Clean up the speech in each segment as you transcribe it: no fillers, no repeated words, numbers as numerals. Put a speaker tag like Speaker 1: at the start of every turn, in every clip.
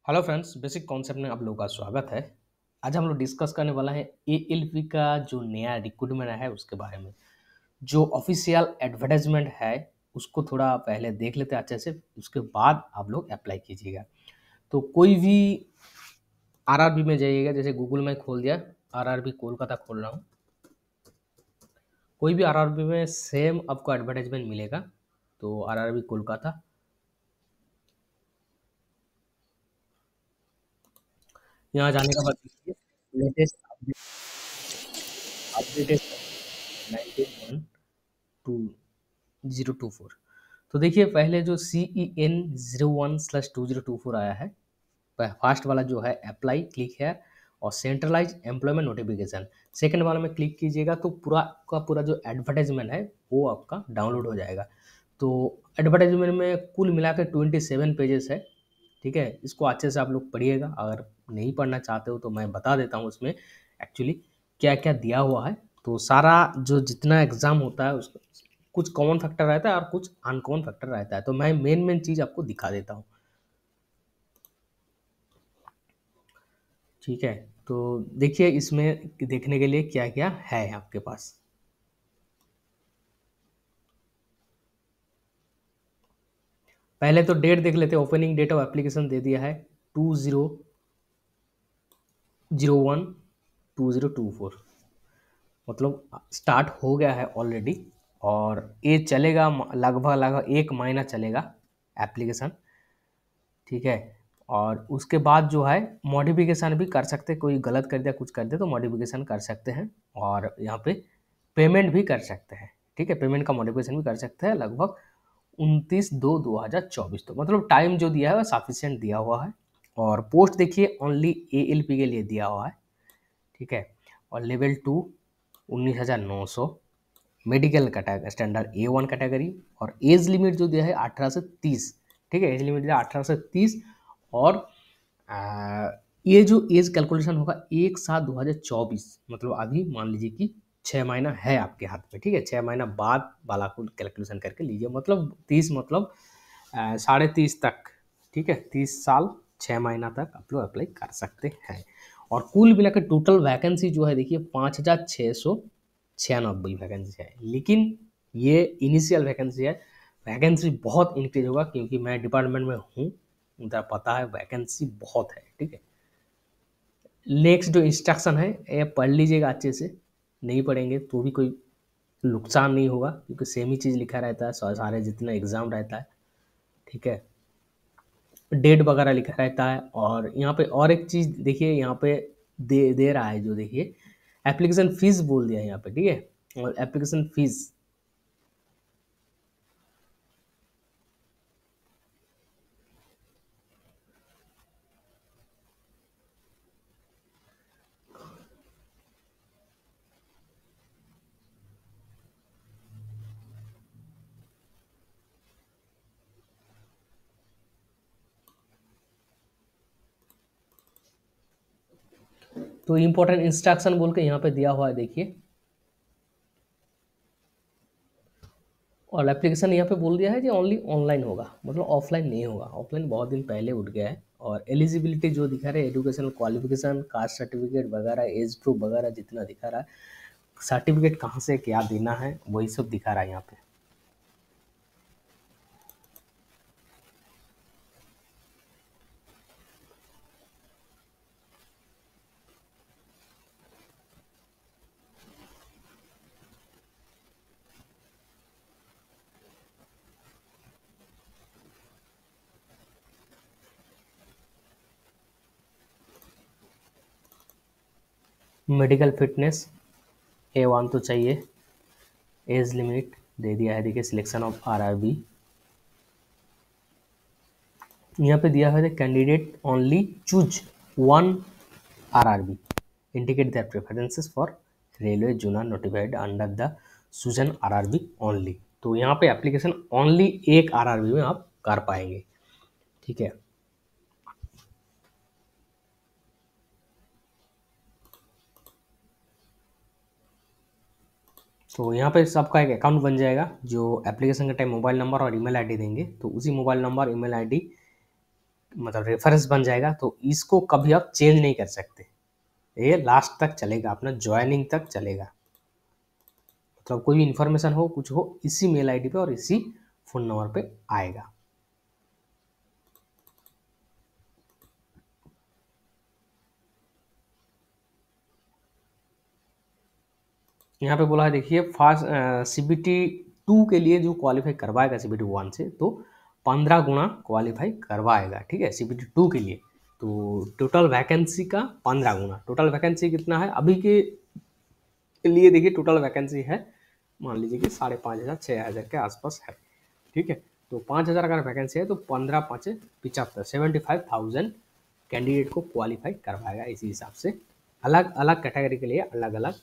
Speaker 1: Hello friends, basic concept में आप लोगों का स्वागत है। आज हम लोग डिस्कस करने वाला है एएलपी का जो नया रिक्रूटमेंट है उसके बारे में। जो ऑफिशियल एडवर्टाइजमेंट है उसको थोड़ा पहले देख लेते हैं अच्छे से, उसके बाद आप लोग अप्लाई कीजिएगा। तो कोई भी आरआरबी में जाइएगा, जैसे गूगल में खोल दिया, आरआरबी कोलकाता खोल रहा हूँ। कोई भी आरआरबी में सेम आपको एडवर्टाइजमेंट मिलेगा। तो आरआरबी कोलकाता, यहाँ जाने का बाद देखिए लेटेस्ट अपडेटेड 19/1/2024। तो देखिए पहले जो CEN 01/2024 आया है, फर्स्ट वाला जो है अप्लाई क्लिक है और सेंट्रलाइज एम्प्लॉयमेंट नोटिफिकेशन। सेकंड वाले में क्लिक कीजिएगा तो पूरा का पूरा जो एडवर्टाइजमेंट है वो आपका डाउनलोड हो जाएगा। तो एडवर्टाइजमेंट में कुल मिला के 27 पेजेस है। ठीक है, इसको अच्छे से आप लोग पढ़िएगा। अगर नहीं पढ़ना चाहते हो तो मैं बता देता हूँ उसमें एक्चुअली क्या क्या दिया हुआ है। तो सारा जो जितना एग्जाम होता है उसका कुछ कॉमन फैक्टर रहता है और कुछ अनकॉमन फैक्टर रहता है। तो मैं मेन मेन चीज़ आपको दिखा देता हूँ। ठीक है, तो देखिए इसमें देखने के लिए क्या क्या है आपके पास। पहले तो डेट देख लेते हैं। ओपनिंग डेट ऑफ एप्लीकेशन दे दिया है 20/01/2024, मतलब स्टार्ट हो गया है ऑलरेडी। और ये चलेगा लगभग लगभग 1 महीना चलेगा एप्लीकेशन। ठीक है, और उसके बाद जो है मॉडिफिकेशन भी कर सकते हैं। कोई गलत कर दिया, कुछ कर दिया तो मॉडिफिकेशन कर सकते हैं। और यहाँ पे पेमेंट भी कर सकते हैं। ठीक है, पेमेंट का मॉडिफिकेशन भी कर सकते हैं लगभग 29/2/2024। तो मतलब टाइम जो दिया है वो सफिशियंट दिया हुआ है। और पोस्ट देखिए ओनली एएलपी के लिए दिया हुआ है। ठीक है, और level 2 19,900, medical category standard A1 category. और एज लिमिट जो दिया है 18 से 30। ठीक है, एज लिमिट दिया 18 से 30। और आ, ये जो एज कैलकुलेशन होगा 1/7/2024, मतलब अभी मान लीजिए कि 6 महीना है आपके हाथ में। ठीक है, 6 महीना बाद वाला को कैलकुलेशन करके लीजिए, मतलब 30, मतलब 30.5 तक। ठीक है, 30 साल 6 महीना तक आप लोग अप्लाई कर सकते हैं। और कुल मिला के टोटल वैकेंसी जो है देखिए 5,696 वैकेंसी है। लेकिन ये इनिशियल वैकेंसी है, वैकेंसी बहुत इंक्रीज होगा क्योंकि मैं डिपार्टमेंट में हूँ, मुझे पता है वैकेंसी बहुत है। ठीक है, नेक्स्ट जो इंस्ट्रक्शन है ये पढ़ लीजिएगा अच्छे से। नहीं पढ़ेंगे तो भी कोई नुकसान नहीं होगा क्योंकि सेम ही चीज़ लिखा रहता है सारे जितना एग्ज़ाम रहता है। ठीक है, डेट वगैरह लिखा रहता है। और यहाँ पे और एक चीज़ देखिए, यहाँ पे दे दे रहा है जो देखिए एप्लीकेशन फीस बोल दिया है यहाँ पे। ठीक है, और एप्लीकेशन फीस तो इम्पोर्टेंट इंस्ट्रक्शन बोल के यहाँ पे दिया हुआ है देखिए। और एप्लीकेशन यहाँ पे बोल दिया है कि ओनली ऑनलाइन होगा, मतलब ऑफलाइन नहीं होगा। ऑफलाइन बहुत दिन पहले उठ गया है। और एलिजिबिलिटी जो दिखा रहा है एजुकेशनल क्वालिफिकेशन, कास्ट सर्टिफिकेट वगैरह, एज प्रूफ वगैरह जितना दिखा रहा है, सर्टिफिकेट कहाँ से क्या देना है वही सब दिखा रहा है यहाँ पे। मेडिकल फिटनेस A1 तो चाहिए। एज लिमिट दे दिया है देखिए, सिलेक्शन ऑफ आरआरबी यहाँ पे दिया है। Candidate only choose one RRB, indicate their preferences for railway zonal notified under the सूजन आरआरबी ओनली। तो यहाँ पे एप्लीकेशन ओनली एक आरआरबी में आप कर पाएंगे। ठीक है, तो यहाँ पे सबका एक अकाउंट बन जाएगा। जो एप्लीकेशन के टाइम मोबाइल नंबर और ईमेल आईडी देंगे तो उसी मोबाइल नंबर ईमेल आईडी मतलब रेफरेंस बन जाएगा, तो इसको कभी आप चेंज नहीं कर सकते, ये लास्ट तक चलेगा, अपना ज्वाइनिंग तक चलेगा। मतलब कोई भी इन्फॉर्मेशन हो, कुछ हो, इसी मेल आईडी पे और इसी फ़ोन नंबर पे आएगा। यहाँ पे बोला है देखिए, फास्ट CBT 2 के लिए जो क्वालिफाई करवाएगा CBT 1 से, तो 15 गुना क्वालिफाई करवाएगा, ठीक है, CBT 2 के लिए। तो टोटल वैकेंसी का 15 गुना। टोटल वैकेंसी कितना है अभी के लिए? देखिए टोटल वैकेंसी है, मान लीजिए कि 5,500 6,000 के आसपास है, ठीक है। तो 5,000 अगर वैकेंसी है तो 15 5 75 75,000 कैंडिडेट को क्वालिफाई करवाएगा। इसी हिसाब से अलग अलग कैटेगरी के लिए अलग अलग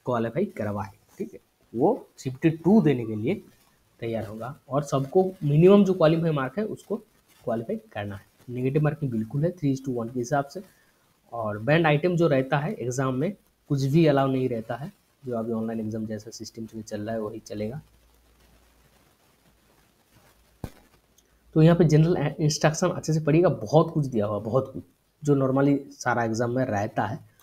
Speaker 1: क्वालिफाई करवाए, ठीक है। वो CBT 2 देने के लिए तैयार होगा, और सबको मिनिमम जो क्वालिफाई मार्क है उसको क्वालिफाई करना है। नेगेटिव मार्किंग बिल्कुल है 3:1 के हिसाब से। और बैंड आइटम जो रहता है एग्ज़ाम में, कुछ भी अलाउ नहीं रहता है, जो अभी ऑनलाइन एग्जाम जैसा सिस्टम चल रहा है वही चलेगा। तो यहाँ पे जनरल इंस्ट्रक्शन अच्छे से पढ़िएगा, बहुत कुछ दिया हुआ, बहुत कुछ जो नॉर्मली सारा एग्जाम में रहता है।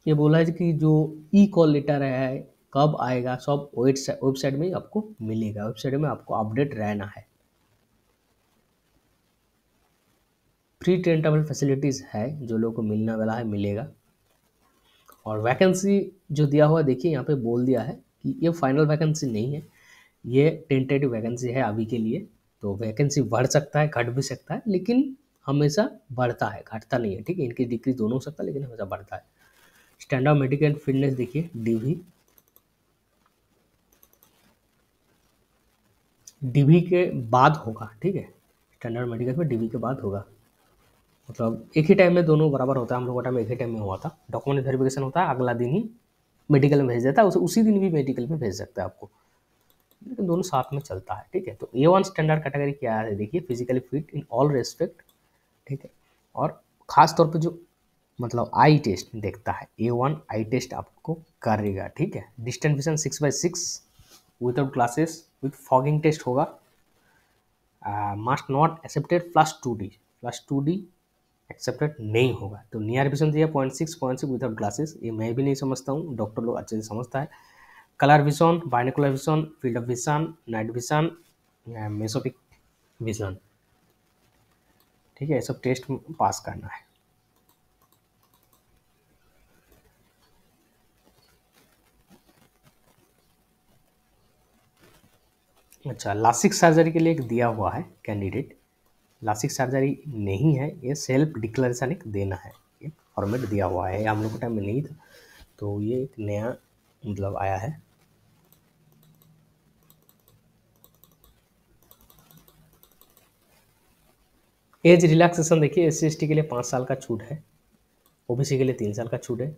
Speaker 1: ये बोला है कि जो ई कॉल लेटर है कब आएगा, सब वेबसाइट में ही आपको मिलेगा, वेबसाइट में आपको अपडेट रहना है। फ्री ट्रेन ट्रैवल फैसिलिटीज़ है, जो लोगों को मिलने वाला है मिलेगा। और वैकेंसी जो दिया हुआ देखिए यहाँ पे बोल दिया है कि ये फाइनल वैकेंसी नहीं है, ये टेंटेटिव वैकेंसी है अभी के लिए। तो वैकेंसी बढ़ सकता है, घट भी सकता है, लेकिन हमेशा बढ़ता है, घटता नहीं है, ठीक है। इनकी डिक्रीज दोनों हो सकता है, लेकिन हमेशा बढ़ता है। स्टैंडर्ड मेडिकल फिटनेस देखिए डीवी के बाद होगा, ठीक है। स्टैंडर्ड मेडिकल में डीवी के बाद होगा, मतलब एक ही टाइम में दोनों बराबर होता है। हम लोग का टाइम एक ही टाइम में हुआ था। डॉक्यूमेंट वेरिफिकेशन होता है, अगला दिन ही मेडिकल में भेज देता है, उसी दिन भी मेडिकल में भेज सकता है आपको, लेकिन दोनों साथ में चलता है, ठीक है। तो A1 स्टैंडर्ड कैटेगरी क्या है देखिए, physically fit in all respect, ठीक है। और ख़ास तौर पे जो मतलब आई टेस्ट देखता है, A1 आई टेस्ट आपको करेगा, ठीक है। Distance vision 6/6 without glasses with fogging test होगा। Must not accepted +2D accepted नहीं होगा। तो नियर विजन दिया 0.6 विदाउट ग्लासेस, ये मैं भी नहीं समझता हूँ, डॉक्टर लोग अच्छे से समझता है। Colour vision, binocular vision, field of vision, night vision, mesopic vision, ठीक है। ये सब टेस्ट पास करना है। अच्छा, लासिक सर्जरी के लिए एक दिया हुआ है कैंडिडेट, लासिक सर्जरी नहीं है, ये सेल्फ डिक्लेरेशन एक देना है, एक फॉर्मेट दिया हुआ है, हम लोग के टाइम में नहीं था, तो ये एक नया मतलब आया है। एज रिलैक्सेशन देखिए, SC/ST के लिए 5 साल का छूट है, OBC के लिए 3 साल का छूट है,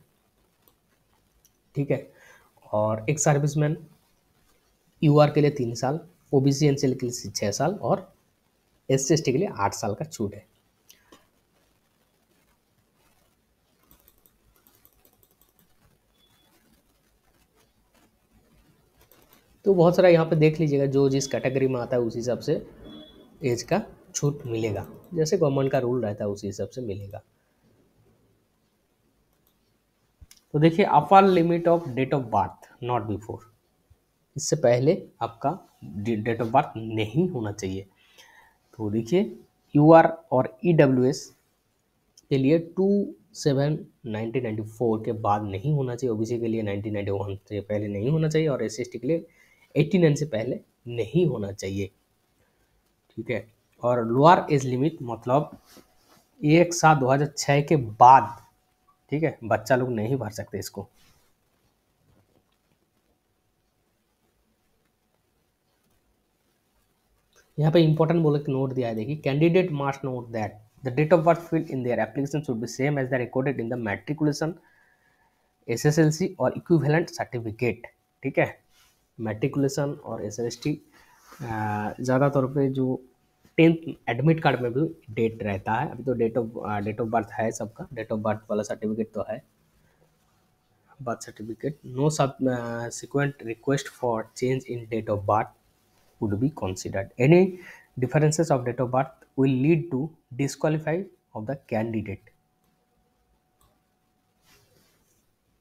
Speaker 1: ठीक है। और एक सर्विसमैन UR के लिए 3 साल, OBC NCL के लिए 6 साल, और SC/ST के लिए 8 साल का छूट है। तो बहुत सारा यहाँ पे देख लीजिएगा, जो जिस कैटेगरी में आता है उसी हिसाब से एज का छूट मिलेगा, जैसे गवर्नमेंट का रूल रहता है उसी हिसाब से मिलेगा। तो देखिए, upper limit of date of birth not before, इससे पहले आपका डेट ऑफ बर्थ नहीं होना चाहिए। तो देखिए, UR और EWS के लिए 27/1994 के बाद नहीं होना चाहिए, OBC के लिए 1991 से पहले नहीं होना चाहिए, और SC/ST के लिए 89 से पहले नहीं होना चाहिए, ठीक है। और लोअर एज लिमिट मतलब 1/7/2006 के बाद, ठीक है, बच्चा लोग नहीं भर सकते इसको। यहाँ पे इंपॉर्टेंट बोल के नोट दिया है देखिए, candidate must note that the date of birth field in their application should be same as the recorded in the matriculation SSLC और इक्विवेलेंट सर्टिफिकेट, ठीक है। मैट्रिकुलेशन और SSLC ज़्यादा तौर पे जो 10th एडमिट कार्ड में भी डेट रहता है। अभी तो डेट ऑफ बर्थ है सबका, डेट ऑफ बर्थ वाला सर्टिफिकेट तो है, birth certificate. No subsequent request for change in date of birth would be considered. Any differences of date of birth will lead to disqualify of the candidate।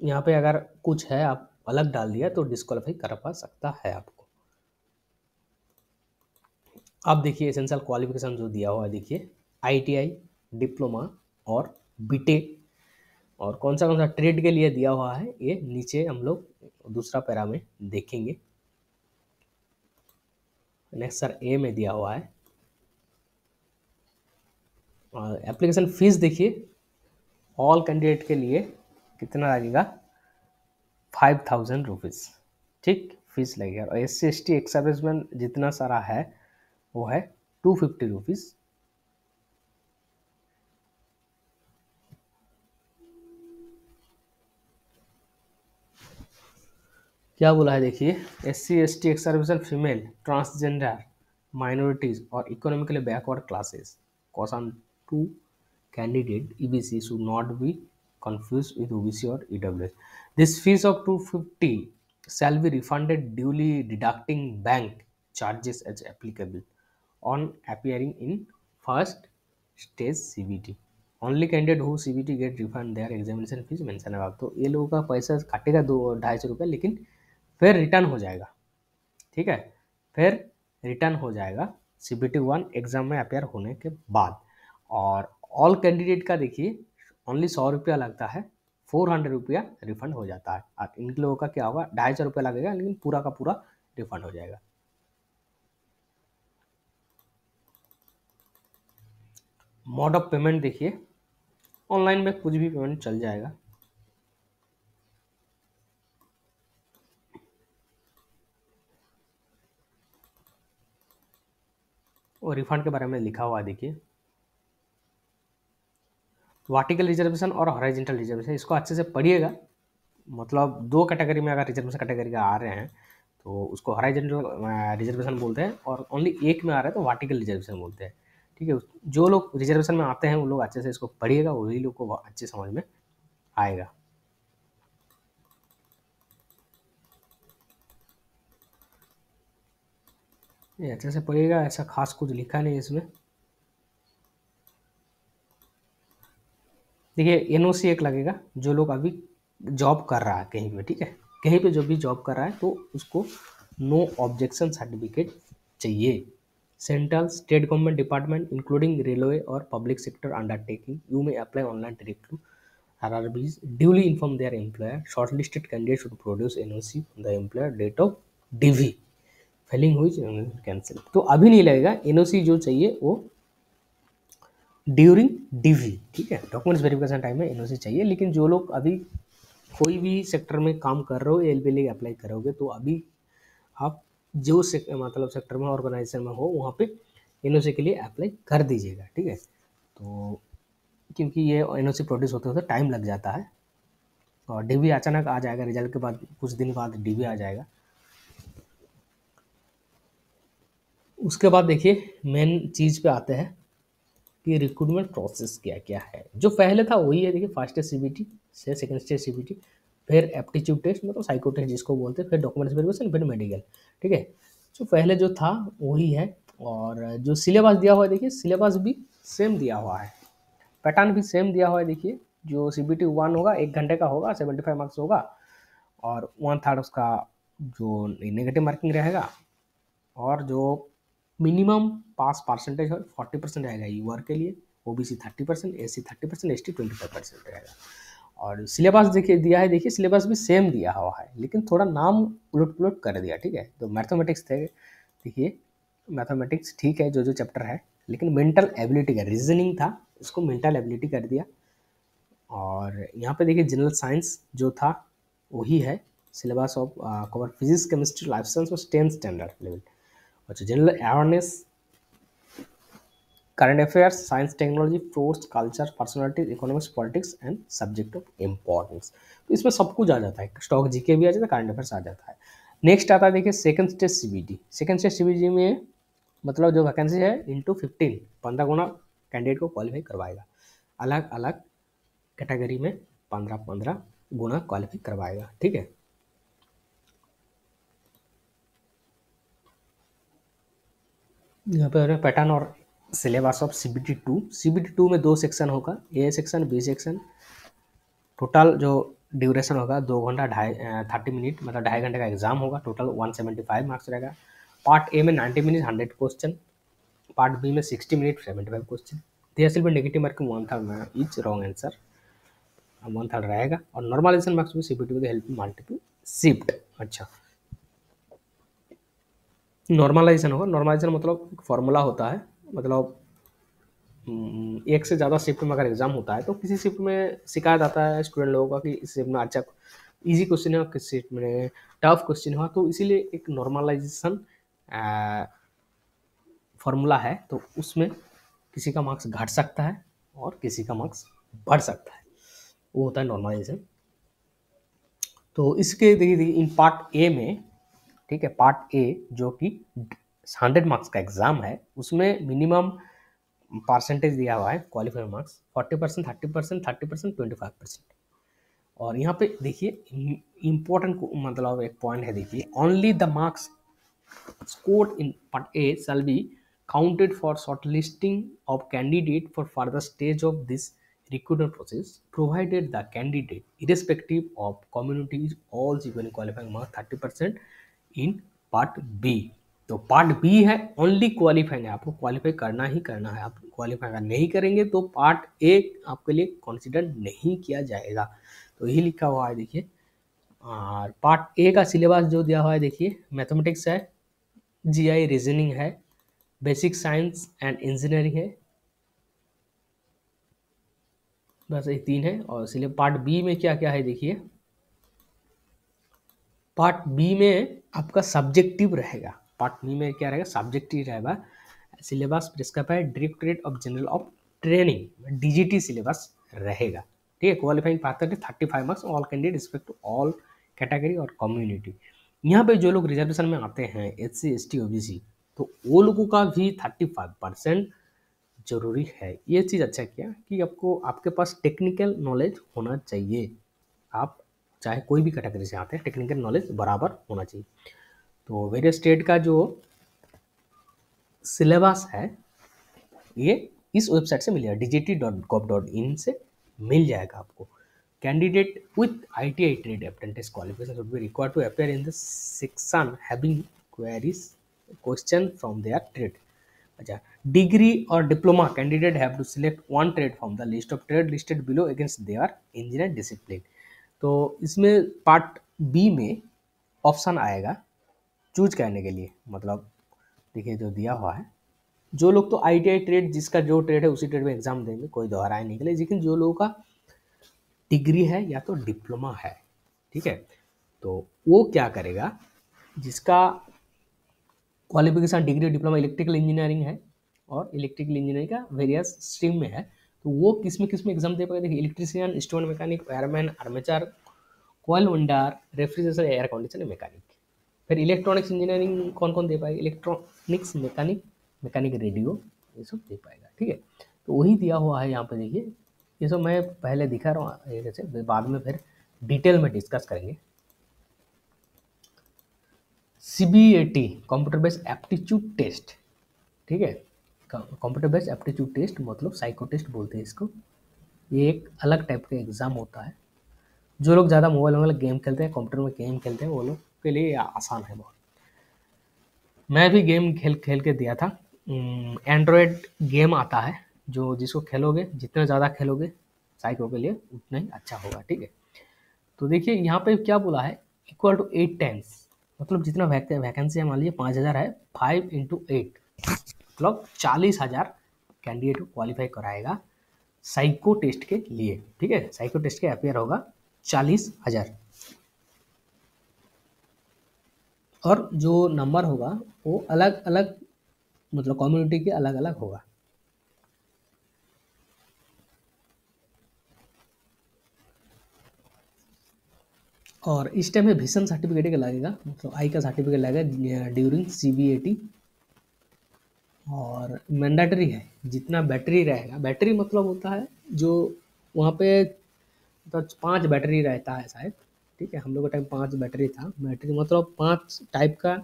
Speaker 1: यहाँ पे अगर कुछ है आप अलग डाल दिया तो डिस्क्वालीफाई कर पा सकता है आपको। अब देखिए एसेंशियल क्वालिफिकेशन जो दिया हुआ है, देखिए आईटीआई, डिप्लोमा और बीटेक, और कौन सा ट्रेड के लिए दिया हुआ है ये नीचे हम लोग दूसरा पैरा में देखेंगे। नेक्स्ट सर ए में दिया हुआ है। और एप्लीकेशन फीस देखिए ऑल कैंडिडेट के लिए कितना लगेगा, 5000 रुपीज़, ठीक फीस लगेगा। और S C S T ex serviceman जितना सारा है वो है 250 रुपीज़। क्या बोला है देखिए, S C S T ex servicemen female, transgender, minorities और economically backward classes caution to candidate EBC should not be confused with OBC or EWS. This fees of 250 shall be refunded duly deducting bank charges as applicable on appearing in first stage CBT. Only candidate who CBT get refund their examination fees mention above। तो ये लोगों का पैसा काटेगा 200-250 रुपये, लेकिन फिर return हो जाएगा, ठीक है, फिर रिटर्न हो जाएगा CBT 1 एग्जाम में अपेयर होने के बाद। और ऑल कैंडिडेट का देखिए ओनली 100 रुपया लगता है, 400 रुपया रिफंड हो जाता है। और इन लोगों का क्या होगा, 250 रुपया लगेगा, लेकिन पूरा का पूरा रिफंड हो जाएगा। मोड ऑफ पेमेंट देखिए, ऑनलाइन में कुछ भी पेमेंट चल जाएगा। और रिफंड के बारे में लिखा हुआ है देखिए, वर्टिकल रिजर्वेशन और हॉरिजॉन्टल रिजर्वेशन, इसको अच्छे से पढ़िएगा। मतलब दो कैटेगरी में अगर रिजर्वेशन कैटेगरी का आ रहे हैं तो उसको हॉरिजॉन्टल रिजर्वेशन बोलते हैं, और ओनली एक में आ रहा है तो वर्टिकल रिजर्वेशन बोलते हैं, ठीक है। जो लोग रिजर्वेशन में आते हैं वो लोग अच्छे से इसको पढ़िएगा, वही लोग को अच्छे समझ में आएगा। ये अच्छे से पढ़िएगा, ऐसा खास कुछ लिखा नहीं इसमें। देखिए एनओसी एक लगेगा जो लोग अभी जॉब कर रहा है कहीं पे, ठीक है, कहीं पे जो भी जॉब कर रहा है तो उसको नो ऑब्जेक्शन सर्टिफिकेट चाहिए। Central state government department including railway और public sector undertaking you may apply online direct to RRBs duly inform their employer। Shortlisted candidates should produce NOC on the employer date of DV। Failing हुई cancel. तो अभी नहीं लगेगा, NOC जो चाहिए वो during DV, ठीक है, डॉक्यूमेंट्स वेरिफिकेशन टाइम में NOC चाहिए। लेकिन जो लोग अभी कोई भी सेक्टर में काम कर रहे हो, LB लिए अप्लाई करोगे तो अभी आप जो मतलब सेक्टर में ऑर्गेनाइजेशन में हो वहाँ पे NOC के लिए अप्लाई कर दीजिएगा, ठीक है। तो क्योंकि ये NOC प्रोड्यूस होते होते टाइम लग जाता है, और DV अचानक आ जाएगा, रिजल्ट के बाद कुछ दिन बाद DV आ जाएगा। उसके बाद देखिए मेन चीज़ पे आते हैं कि रिक्रूटमेंट प्रोसेस क्या क्या है। जो पहले था वही है, देखिए फर्स्ट स्टेज CBT से सेकंड स्टेज CBT, फिर एप्टीट्यूड टेस्ट मतलब साइको टेस्ट जिसको बोलते हैं, फिर डॉक्यूमेंट्स वेरिफिकेशन, फिर मेडिकल, ठीक है। जो पहले जो था वही है। और जो सिलेबस दिया हुआ है देखिए, सिलेबस भी सेम दिया हुआ है, पैटर्न भी सेम दिया हुआ है। देखिए जो CBT 1 होगा 1 घंटे का होगा, 75 मार्क्स होगा, और 1/3 उसका जो नेगेटिव मार्किंग रहेगा, और जो मिनिमम पास परसेंटेज है 40% रहेगा यूआर के लिए, OBC 30%, SC 30%, ST 25% रहेगा। और सिलेबस देखिए दिया है, देखिए सिलेबस भी सेम दिया हुआ है, लेकिन थोड़ा नाम उलट पुलट कर दिया, ठीक है। तो मैथमेटिक्स थे, देखिए मैथमेटिक्स ठीक है जो जो चैप्टर है, लेकिन मेंटल एबिलिटी का रीजनिंग था उसको मेंटल एबिलिटी कर दिया। और यहाँ पे देखिए जनरल साइंस जो था वही है, syllabus of cover physics chemistry life science और 10th स्टैंडर्ड लेवल। अच्छा general awareness, current affairs, science technology, sports, culture, personality, economics, politics and subject of importance. तो इसमें सब कुछ आ जाता है, स्टॉक जीके भी आ जाता है, करंट अफेयर्स आ जाता है। नेक्स्ट आता है देखिए second stage CBT। Second stage CBT में मतलब जो वैकेंसी है इंटू 15, 15 गुना कैंडिडेट को क्वालिफाई करवाएगा, अलग अलग कैटेगरी में 15-15 गुना क्वालिफाई करवाएगा, ठीक है। यहाँ पे पैटर्न और सिलेबस ऑफ CBT 2 में 2 सेक्शन होगा, A section B section. Total जो ड्यूरेशन होगा 2 घंटा 30 मिनट, मतलब 2.5 घंटे का एग्जाम होगा। टोटल 175 मार्क्स रहेगा। पार्ट ए में 90 मिनट 100 क्वेश्चन, पार्ट बी में 60 minute 75 question. There will be negative marking 1/3 each wrong answer, 1/3 रहेगा। और नॉर्मलाइजेशन मार्क्स भी CBT with help multiple shift. अच्छा, नॉर्मलाइजेशन होगा। नॉर्मलाइजेशन मतलब फॉर्मूला होता है, मतलब एक से ज़्यादा शिफ्ट में अगर एग्जाम होता है तो किसी शिफ्ट में सिखाया जाता है स्टूडेंट लोगों का कि इस शिफ्ट में अच्छा इजी क्वेश्चन है और किस शिफ्ट में टफ क्वेश्चन हुआ, तो इसीलिए एक नॉर्मलाइजेशन फॉर्मूला है। तो उसमें किसी का मार्क्स घट सकता है और किसी का मार्क्स बढ़ सकता है, वो होता है नॉर्मलाइजेशन। तो इसके देखिए इन पार्ट ए में, ठीक है, पार्ट ए जो कि 100 मार्क्स का एग्जाम है, उसमें मिनिमम परसेंटेज दिया हुआ है क्वालिफाइंग मार्क्स 40%, 30%, 30%, 25%। और यहाँ पे देखिए इम्पोर्टेंट मतलब एक पॉइंट है, देखिए only the marks scored in part A shall be counted for shortlisting of candidate for further stage of this recruitment process, provided the candidate irrespective of community is also equally qualifying mark 30% in part B। तो part B है only qualifying है, आपको qualify करना ही करना है। आप qualify अगर नहीं करेंगे तो पार्ट ए आपके लिए कंसिडर नहीं किया जाएगा। तो यही लिखा हुआ है देखिए। और पार्ट ए का सिलेबस जो दिया हुआ है देखिए, मैथमेटिक्स है, GI रीजनिंग है, बेसिक साइंस एंड इंजीनियरिंग है, बस ये 3 है। और इसलिए पार्ट बी में क्या क्या है देखिए, पार्ट बी में आपका सब्जेक्टिव रहेगा। पार्ट बी में क्या रहेगा, सब्जेक्टिव रहेगा। Syllabus prescribe directorate of general of training DGT syllabus रहेगा, ठीक है। क्वालिफाइंग पात्र 35 marks all candidate respect to all category और कम्युनिटी। यहाँ पे जो लोग रिजर्वेशन में आते हैं SC ST OBC, तो वो लोगों का भी 35% जरूरी है। ये चीज़ अच्छा किया कि आपको आपके पास टेक्निकल नॉलेज होना चाहिए। आप चाहे कोई भी कैटेगरी से आते हैं, टेक्निकल नॉलेज बराबर होना चाहिए। तो वेरियस स्टेट का जो सिलेबस है ये इस वेबसाइट से मिलेगा, dgt.gov.in से मिल जाएगा आपको। Candidate with ITI trade apprentice qualification should be required to appear in the section having queries question from their trade. अच्छा, डिग्री और diploma candidate have to select one trade from the list of trade listed below against their engineer discipline. तो इसमें part B में option आएगा choose करने के लिए, मतलब देखिए जो दिया हुआ है, जो लोग तो ITI ट्रेड, जिसका जो ट्रेड है उसी ट्रेड में एग्जाम देंगे, कोई दोहराए नहीं के लिए। लेकिन जो लोगों का डिग्री है या तो डिप्लोमा है, ठीक है, तो वो क्या करेगा, जिसका qualification degree diploma electrical engineering है और इलेक्ट्रिकल इंजीनियरिंग का वेरियस स्ट्रीम में है, तो वो किस में एग्जाम दे पाएगा। देखिए electrician, instrument mechanic, wireman, armature, coil vendor, refrigeration, air conditioner, mechanic. फिर इलेक्ट्रॉनिक्स इंजीनियरिंग कौन कौन दे पाएगा, इलेक्ट्रॉनिक्स मैकेनिक, मैकेनिक रेडियो, ये सब दे पाएगा, ठीक है। तो वही दिया हुआ है यहाँ पे देखिए। ये सब मैं पहले दिखा रहा हूँ, जैसे बाद में फिर डिटेल में डिस्कस करेंगे। CBAT computer based aptitude test, ठीक है। कंप्यूटर बेस्ड एप्टीट्यूड टेस्ट मतलब साइको टेस्ट बोलते हैं इसको। ये एक अलग टाइप का एग्ज़ाम होता है। जो लोग ज़्यादा मोबाइल गेम खेलते हैं, कंप्यूटर में गेम खेलते हैं, वो लोग के लिए आसान है बहुत। मैं भी गेम खेल खेल के दिया था। एंड्रॉयड गेम आता है, जो जिसको खेलोगे, जितना ज़्यादा खेलोगे साइको के लिए उतना ही अच्छा होगा, ठीक है। तो देखिए यहाँ पे क्या बोला है, इक्वल टू 8 टाइम्स, मतलब जितना वैकेंसी है, मान लीजिए 5,000 है, 5 × 8 मतलब 40,000 कैंडिडेट को क्वालिफाई कराएगा साइको टेस्ट के लिए, ठीक है। साइको टेस्ट के अपेयर होगा 40,000, और जो नंबर होगा वो अलग अलग, मतलब कम्युनिटी के अलग अलग होगा। और इस टाइम में भीषण सर्टिफिकेट का लगेगा, मतलब आई का सर्टिफिकेट लगेगा ड्यूरिंग CBAT। और मैंडेटरी है, जितना बैटरी रहेगा, बैटरी मतलब होता है जो वहाँ पे तो 5 बैटरी रहता है शायद, ठीक है। हम लोग का टाइम 5 बैटरी था। बैटरी मतलब 5 टाइप का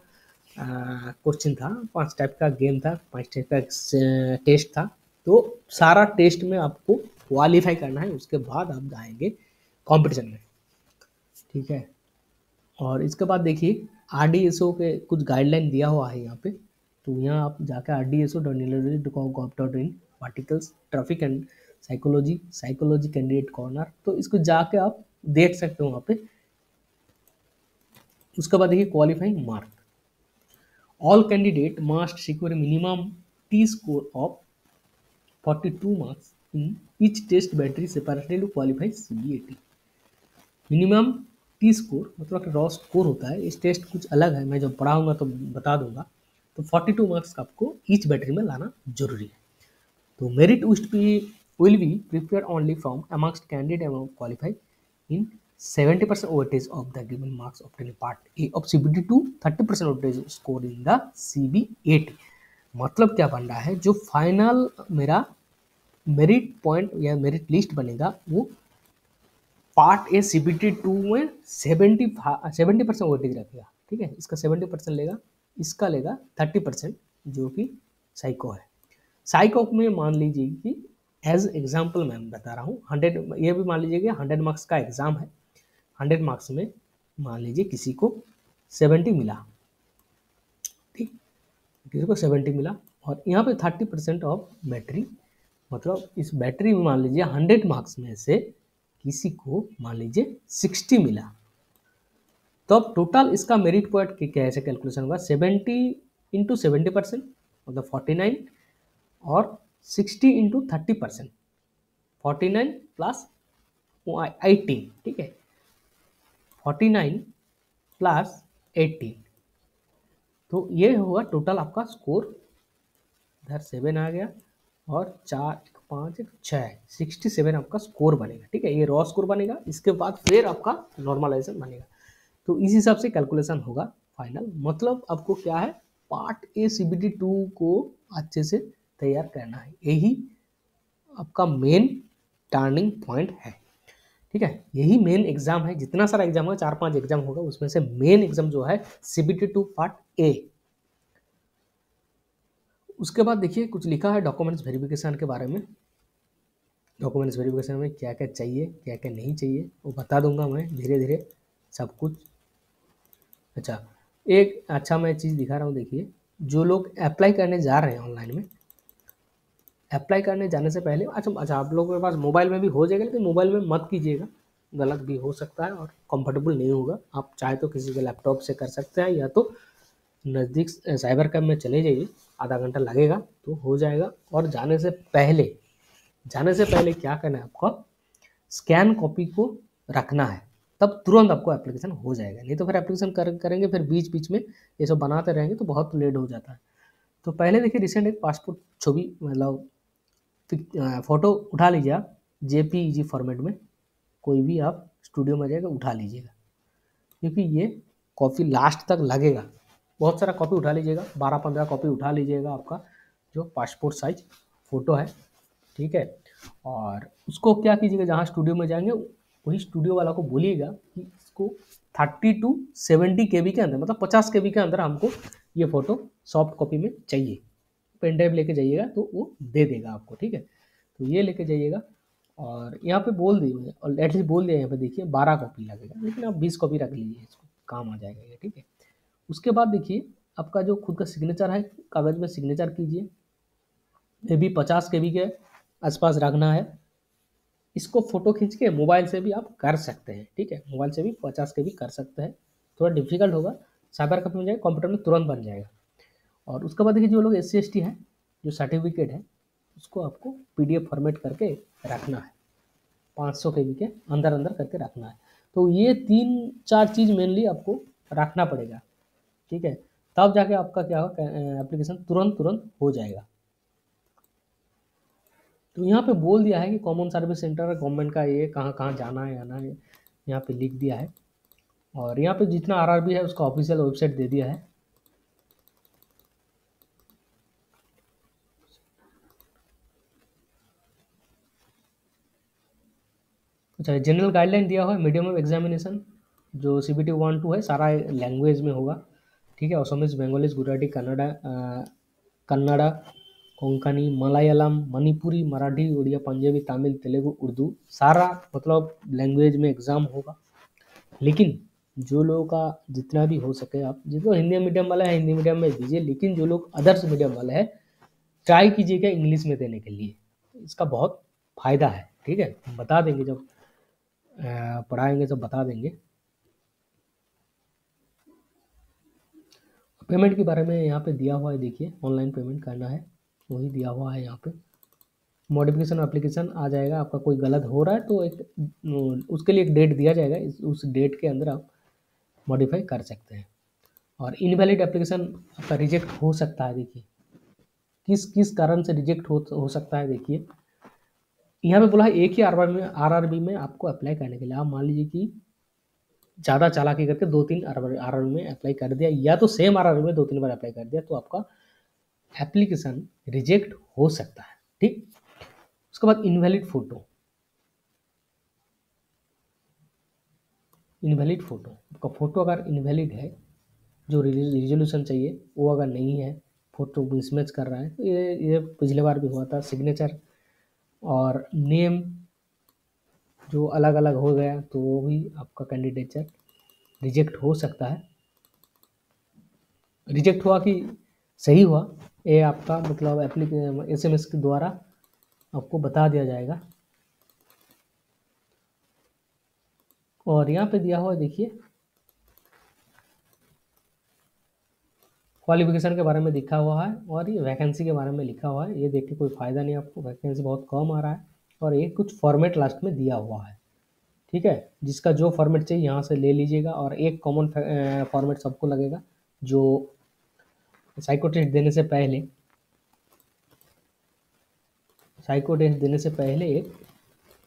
Speaker 1: क्वेश्चन था, 5 टाइप का गेम था, 5 टाइप का टेस्ट था। तो सारा टेस्ट में आपको क्वालिफाई करना है, उसके बाद आप जाएंगे कंपटीशन में, ठीक है। और इसके बाद देखिए आरडीएसओ के कुछ गाइडलाइन दिया हुआ है यहाँ पे। तो यहाँ आप जाकर rdsO.gov.in articles traffic and psychology candidate corner, तो इसको जाके आप देख सकते हो वहाँ पे। उसके बाद देखिए qualifying mark, all candidate must secure minimum T score of 42 marks in each test battery separately to qualify CBAT. Minimum T score मतलब कि रॉ स्कोर होता है, इस टेस्ट कुछ अलग है, मैं जब पढ़ाऊंगा तो बता दूंगा। तो 42 मार्क्स का आपको ईच बैटरी में लाना जरूरी है। तो merit will be prepare only from amongst candidate among qualify in 70% weightage of the given marks obtained in part A of CBT to 30% weightage score in the CBAT। मतलब क्या बन रहा है, जो फाइनल मेरा मेरिट पॉइंट या merit list बनेगा वो पार्ट ए सीबीटी 2 में 70% वेटेज रखेगा, ठीक है। इसका 70% लेगा, इसका लेगा 30%, जो कि साइको है। साइको में मान लीजिए कि एज एग्जाम्पल मैं बता रहा हूँ 100, ये भी मान लीजिए कि 100 मार्क्स का एग्जाम है। 100 मार्क्स में मान लीजिए किसी को 70 मिला, ठीक, किसी को 70 मिला, और यहाँ पे 30% ऑफ बैटरी, मतलब इस बैटरी में मान लीजिए 100 मार्क्स में से किसी को मान लीजिए 60 मिला, तो अब टोटल इसका मेरिट पॉइंट कैसे कैलकुलेशन होगा, 70 इंटू 70% मतलब 49, और 60 इंटू 30% 49 प्लस 18, ठीक है, 49 प्लस 18, तो ये होगा टोटल आपका स्कोर। इधर 7 आ गया और 4 1 5 1 6 67 आपका स्कोर बनेगा, ठीक है। ये रॉ स्कोर बनेगा, इसके बाद फिर आपका नॉर्मलाइजेशन बनेगा। तो इस हिसाब से कैलकुलेशन होगा फाइनल। मतलब आपको क्या है, पार्ट ए सीबीटी 2 को अच्छे से तैयार करना है, यही आपका मेन टर्निंग पॉइंट है, ठीक है। यही मेन एग्जाम है, जितना सारा एग्जाम होगा 4-5 एग्जाम होगा, उसमें से मेन एग्जाम जो है सीबीटी 2 पार्ट ए। उसके बाद देखिए कुछ लिखा है डॉक्यूमेंट्स वेरिफिकेशन के बारे में। डॉक्यूमेंट्स वेरिफिकेशन में क्या क्या चाहिए क्या क्या नहीं चाहिए वो बता दूंगा मैं धीरे धीरे सब कुछ। अच्छा, एक अच्छा मैं चीज़ दिखा रहा हूँ, देखिए जो लोग अप्लाई करने जा रहे हैं ऑनलाइन में, अप्लाई करने जाने से पहले अच्छा आप लोगों के पास मोबाइल में भी हो जाएगा, लेकिन मोबाइल में मत कीजिएगा, गलत भी हो सकता है और कंफर्टेबल नहीं होगा। आप चाहे तो किसी के लैपटॉप से कर सकते हैं, या तो नज़दीक साइबर कैफ में चले जाइए, आधा घंटा लगेगा तो हो जाएगा। और जाने से पहले क्या करना है आपको, स्कैन कॉपी को रखना है, तब तुरंत आपको एप्लीकेशन हो जाएगा। नहीं तो फिर एप्लीकेशन करेंगे फिर बीच बीच में ये सब बनाते रहेंगे तो बहुत लेट हो जाता है। तो पहले देखिए रिसेंट एक पासपोर्ट छवि मतलब फ़ोटो उठा लीजिए आप जेपीईजी फॉर्मेट में, कोई भी आप स्टूडियो में जाएगा उठा लीजिएगा, क्योंकि ये कॉपी लास्ट तक लगेगा। बहुत सारा कॉपी उठा लीजिएगा, 12-15 कॉपी उठा लीजिएगा आपका जो पासपोर्ट साइज फ़ोटो है, ठीक है। और उसको क्या कीजिएगा, जहाँ स्टूडियो में जाएंगे वही स्टूडियो वाला को बोलिएगा कि इसको 30 to 70 KB के अंदर, मतलब 50 KB के अंदर हमको ये फ़ोटो सॉफ्ट कॉपी में चाहिए। पेन ड्राइव लेके जाइएगा तो वो दे देगा आपको, ठीक है। तो ये लेके जाइएगा, और यहाँ पे बोल दिए और एटलीस्ट बोल दिया यहाँ पे देखिए 12 कॉपी लगेगा, लेकिन आप 20 कॉपी रख लीजिए, इसको काम आ जाएगा ये, ठीक है। उसके बाद देखिए आपका जो खुद का सिग्नेचर है, कागज़ में सिग्नेचर कीजिए, ये भी 50 KB के आसपास रखना है। इसको फोटो खींच के मोबाइल से भी आप कर सकते हैं, ठीक है, मोबाइल से भी 50 KB कर सकते हैं, थोड़ा डिफिकल्ट होगा, साइबर कैफे में जाएगा कंप्यूटर में तुरंत बन जाएगा। और उसके बाद देखिए जो लोग SC ST है, जो सर्टिफिकेट है उसको आपको PDF फॉर्मेट करके रखना है, 500 KB के अंदर अंदर करके रखना है। तो ये 3-4 चीज़ मेनली आपको रखना पड़ेगा, ठीक है, तब जाके आपका क्या होगा, एप्लीकेशन तुरंत तुरंत हो जाएगा। तो यहाँ पे बोल दिया है कि कॉमन सर्विस सेंटर गवर्नमेंट का ये कहाँ कहाँ जाना है आना है, यहाँ पे लिख दिया है। और यहाँ पे जितना RRB है उसका ऑफिशियल वेबसाइट दे दिया है। अच्छा, जनरल गाइडलाइन दिया हुआ है मीडियम ऑफ एग्जामिनेशन, जो CBT 1-2 है सारा लैंग्वेज में होगा, ठीक है, असमीज, बंगालीज, गुजराती, कन्नड़ा, कोंकणी, मलयालम, मणिपुरी, मराठी, उड़िया, पंजाबी, तमिल, तेलुगु, उर्दू, सारा मतलब लैंग्वेज में एग्ज़ाम होगा। लेकिन जो लोगों का जितना भी हो सके, आप जितना हिंदी मीडियम वाला है हिंदी मीडियम में दीजिए, लेकिन जो लोग अदर्स मीडियम वाले हैं ट्राई कीजिएगा इंग्लिश में देने के लिए, इसका बहुत फ़ायदा है। ठीक है, हम बता देंगे जब पढ़ाएंगे तब बता देंगे। पेमेंट के बारे में यहाँ पे दिया हुआ है, देखिए ऑनलाइन पेमेंट करना है वही दिया हुआ है यहाँ पे। मॉडिफिकेशन एप्लीकेशन आ जाएगा, आपका कोई गलत हो रहा है तो एक उसके लिए एक डेट दिया जाएगा, उस डेट के अंदर आप मॉडिफाई कर सकते हैं। और इनवैलिड एप्लीकेशन आपका रिजेक्ट हो सकता है। देखिए किस किस कारण से रिजेक्ट हो सकता है। देखिए यहाँ पे बोला है एक ही आरआरबी में आपको अप्लाई करने के लिए। आप मान लीजिए कि ज़्यादा चालाकी करके 2-3 आरआरबी में अप्लाई कर दिया, या तो सेम आरआरबी में 2-3 बार अप्लाई कर दिया, तो आपका एप्लीकेशन रिजेक्ट हो सकता है। ठीक, उसके बाद इनवैलिड फ़ोटो, इनवैलिड फ़ोटो, आपका फ़ोटो अगर इनवैलिड है, जो रिजोल्यूशन चाहिए वो अगर नहीं है, फ़ोटो मिसमैच कर रहा है, तो ये पिछले बार भी हुआ था। सिग्नेचर और नेम जो अलग अलग हो गया तो वो भी आपका कैंडिडेचर रिजेक्ट हो सकता है। रिजेक्ट हुआ कि सही हुआ, ये आपका मतलब एसएमएस के द्वारा आपको बता दिया जाएगा। और यहाँ पे दिया हुआ है, देखिए क्वालिफिकेशन के बारे में लिखा हुआ है और ये वैकेंसी के बारे में लिखा हुआ है। ये देख के कोई फ़ायदा नहीं आपको, वैकेंसी बहुत कम आ रहा है। और ये कुछ फॉर्मेट लास्ट में दिया हुआ है। ठीक है, जिसका जो फॉर्मेट चाहिए यहाँ से ले लीजिएगा। और एक कॉमन फॉर्मेट सबको लगेगा, जो साइको टेस्ट देने से पहले एक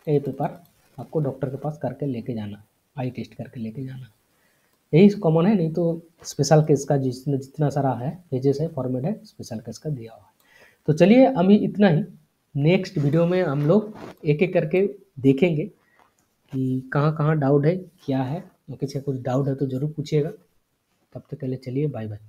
Speaker 1: पेपर आपको डॉक्टर के पास करके लेके जाना, आई टेस्ट करके लेके जाना। यही कॉमन है, नहीं तो स्पेशल केस का जितना सारा है पेजेस है फॉर्मेट है, स्पेशल केस का दिया हुआ है। तो चलिए अभी इतना ही। नेक्स्ट वीडियो में हम लोग एक एक करके देखेंगे कि कहाँ कहाँ डाउट है, क्या है। किसी का कुछ डाउट है तो ज़रूर पूछिएगा। तब तक के लिए चलिए, बाय बाय।